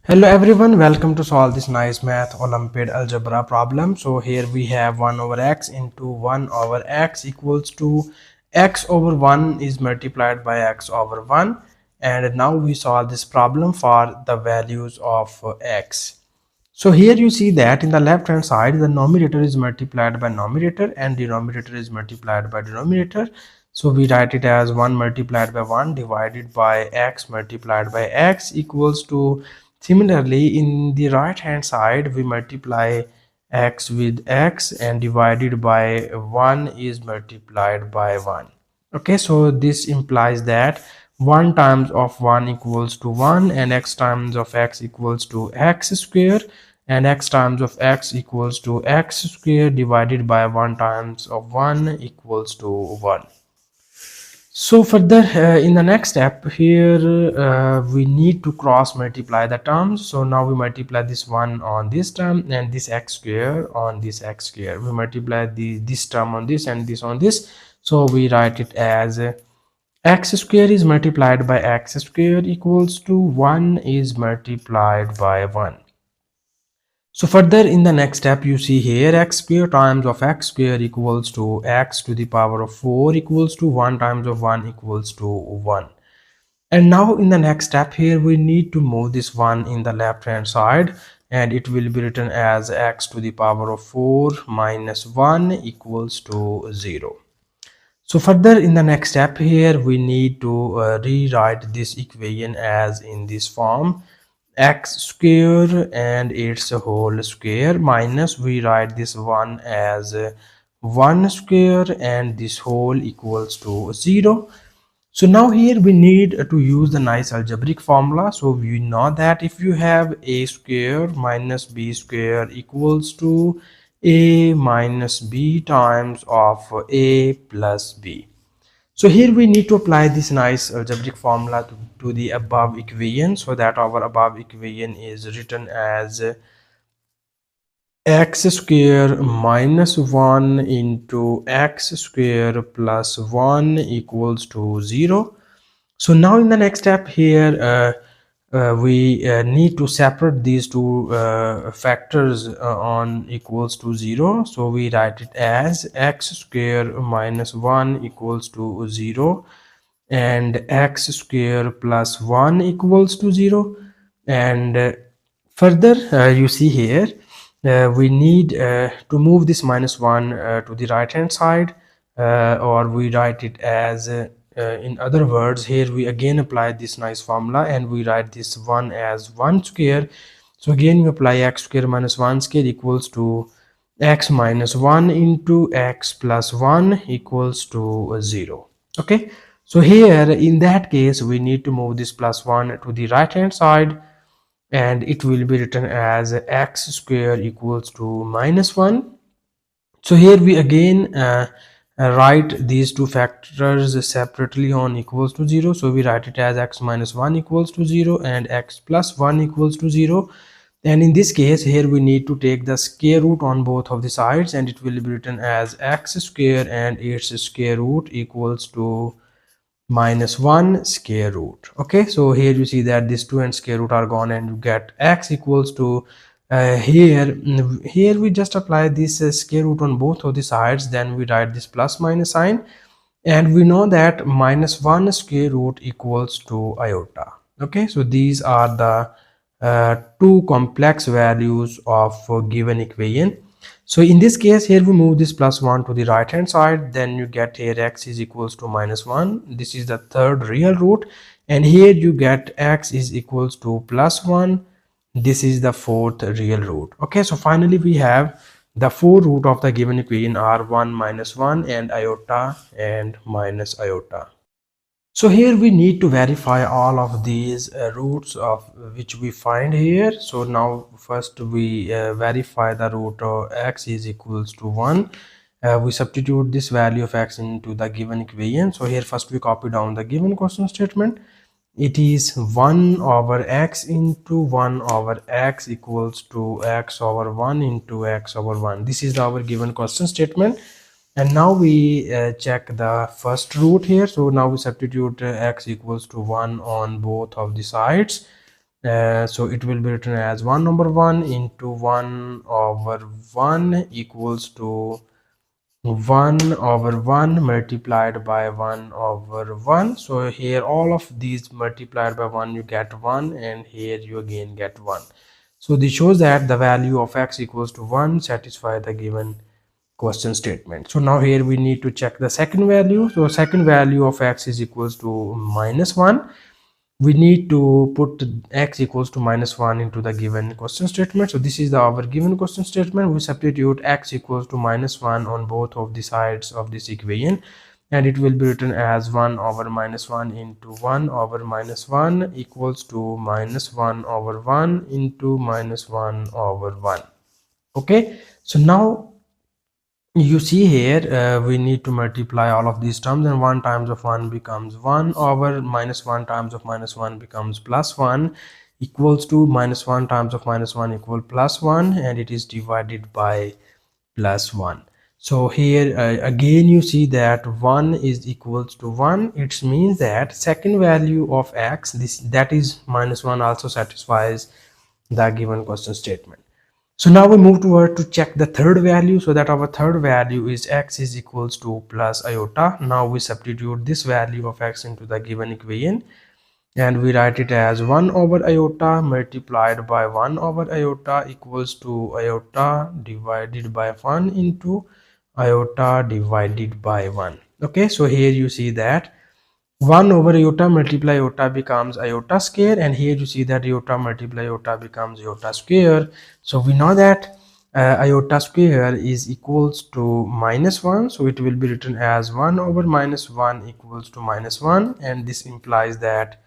Hello everyone, welcome to solve this nice math Olympiad algebra problem. So here we have 1 over x into 1 over x equals to x over 1 is multiplied by x over 1, and now we solve this problem for the values of x. So here you see that in the left hand side the numerator is multiplied by numerator and denominator is multiplied by denominator. So we write it as 1 multiplied by 1 divided by x multiplied by x equals to, similarly in the right hand side we multiply x with x and divided by 1 is multiplied by 1. Okay, so this implies that 1 times of 1 equals to 1 and x times of x equals to x square, and x times of x equals to x square divided by 1 times of 1 equals to 1. So further in the next step here we need to cross multiply the terms. So now we multiply this one on this term and this x square on this x square. We multiply this term on this and this on this. So we write it as x square is multiplied by x square equals to 1 is multiplied by 1. So further in the next step you see here x square times of x square equals to x to the power of 4 equals to 1 times of 1 equals to 1. And now in the next step here we need to move this 1 in the left hand side, and it will be written as x to the power of 4 minus 1 equals to 0. So further in the next step here we need to rewrite this equation as in this form: x square and its whole square minus, we write this one as 1 square and this whole equals to 0. So now here we need to use the nice algebraic formula. So we know that if you have a square minus b square equals to a minus b times of a plus b. So here we need to apply this nice algebraic formula to the above equation, so that our above equation is written as x square minus 1 into x square plus 1 equals to 0. So now in the next step here we need to separate these two factors on equals to 0. So we write it as x square minus 1 equals to 0 and x square plus 1 equals to 0. And further you see here we need to move this minus 1 to the right hand side, or we write it as in other words, here we again apply this nice formula and we write this 1 as 1 square. So again you apply x square minus 1 square equals to x minus 1 into x plus 1 equals to 0. Okay, so here in that case we need to move this plus 1 to the right hand side, and it will be written as x square equals to minus 1. So here we again write these two factors separately on equals to 0. So we write it as x minus 1 equals to 0 and x plus 1 equals to 0. And in this case here we need to take the square root on both of the sides, and it will be written as x square and its square root equals to minus 1 square root. Okay, so here you see that this 2 and square root are gone and you get x equals to here we just apply this square root on both of the sides, then we write this plus minus sign, and we know that minus 1 square root equals to iota. Okay, so these are the two complex values of a given equation. So in this case here we move this plus 1 to the right hand side, then you get here x is equals to minus 1. This is the third real root, and here you get x is equals to plus 1. This is the fourth real root. Okay, so finally we have the four root of the given equation are 1 minus 1 and iota and minus iota. So here we need to verify all of these roots of which we find here. So now first we verify the root of x is equals to 1. We substitute this value of x into the given equation. So here first we copy down the given question statement. It is 1 over x into 1 over x equals to x over 1 into x over 1. This is our given question statement. And now we check the first root here. So now we substitute x equals to 1 on both of the sides, So it will be written as 1 over 1 into 1 over 1 equals to 1 over 1 multiplied by 1 over 1. So here all of these multiplied by 1 you get 1, and here you again get 1. So this shows that the value of x equals to 1 satisfy the given question statement. So now here we need to check the second value. So second value of x is equals to -1. We need to put x equals to -1 into the given question statement. So this is our given question statement. We substitute x equals to -1 on both of the sides of this equation, and it will be written as 1 over -1 into 1 over -1 equals to -1 over 1 into -1 over 1. Okay, so now you see here we need to multiply all of these terms, and 1 times of 1 becomes 1 over -1 times of -1 becomes +1 equals to -1 times of -1 equal +1, and it is divided by +1. So here again you see that 1 is equals to 1. It means that second value of x, that is -1, also satisfies the given question statement. So now we move toward to check the third value, so that our third value is x is equals to plus iota. Now we substitute this value of x into the given equation, and we write it as 1 over iota multiplied by 1 over iota equals to iota divided by 1 into iota divided by 1. Okay, so here you see that 1 over iota multiply iota becomes iota square, and here you see that iota multiply iota becomes iota square. So we know that iota square is equals to -1, so it will be written as 1 over -1 equals to -1, and this implies that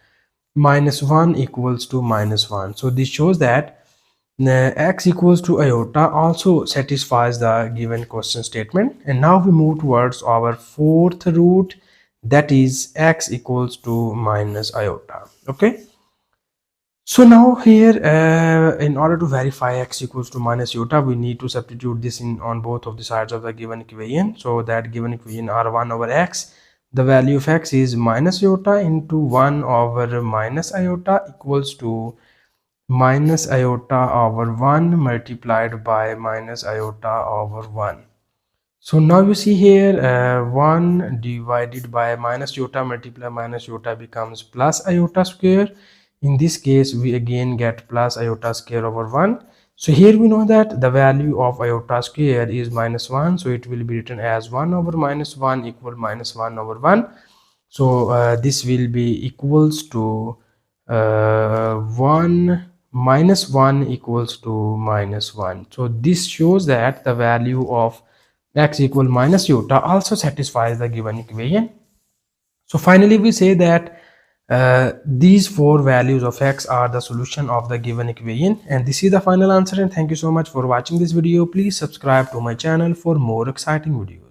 -1 equals to -1. So this shows that x equals to iota also satisfies the given question statement. And now we move towards our fourth root, that is x equals to minus iota. Okay, so now here in order to verify x equals to minus iota, we need to substitute this in on both of the sides of the given equation. So that given equation are 1 over x, the value of x is minus iota into 1 over minus iota equals to minus iota over 1 multiplied by minus iota over 1. So now you see here 1 divided by minus iota multiply minus iota becomes plus iota square. In this case we again get plus iota square over 1. So here we know that the value of iota square is -1, so it will be written as 1 over -1 equal -1 over 1. So this will be equals to 1 minus 1 equals to -1. So this shows that the value of x equal minus iota also satisfies the given equation. So finally we say that these four values of x are the solution of the given equation, and this is the final answer. And thank you so much for watching this video. Please subscribe to my channel for more exciting videos.